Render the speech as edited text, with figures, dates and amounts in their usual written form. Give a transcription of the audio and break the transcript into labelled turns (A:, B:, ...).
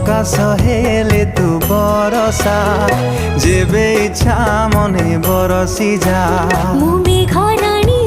A: ପ୍ରକାଶ ହେଲେ ତୁ ବରଷା ଯେବେ ଇଚ୍ଛା ମନେ ବରସି ଯା।
B: ମୁଁ ମେଘ ରାଣୀ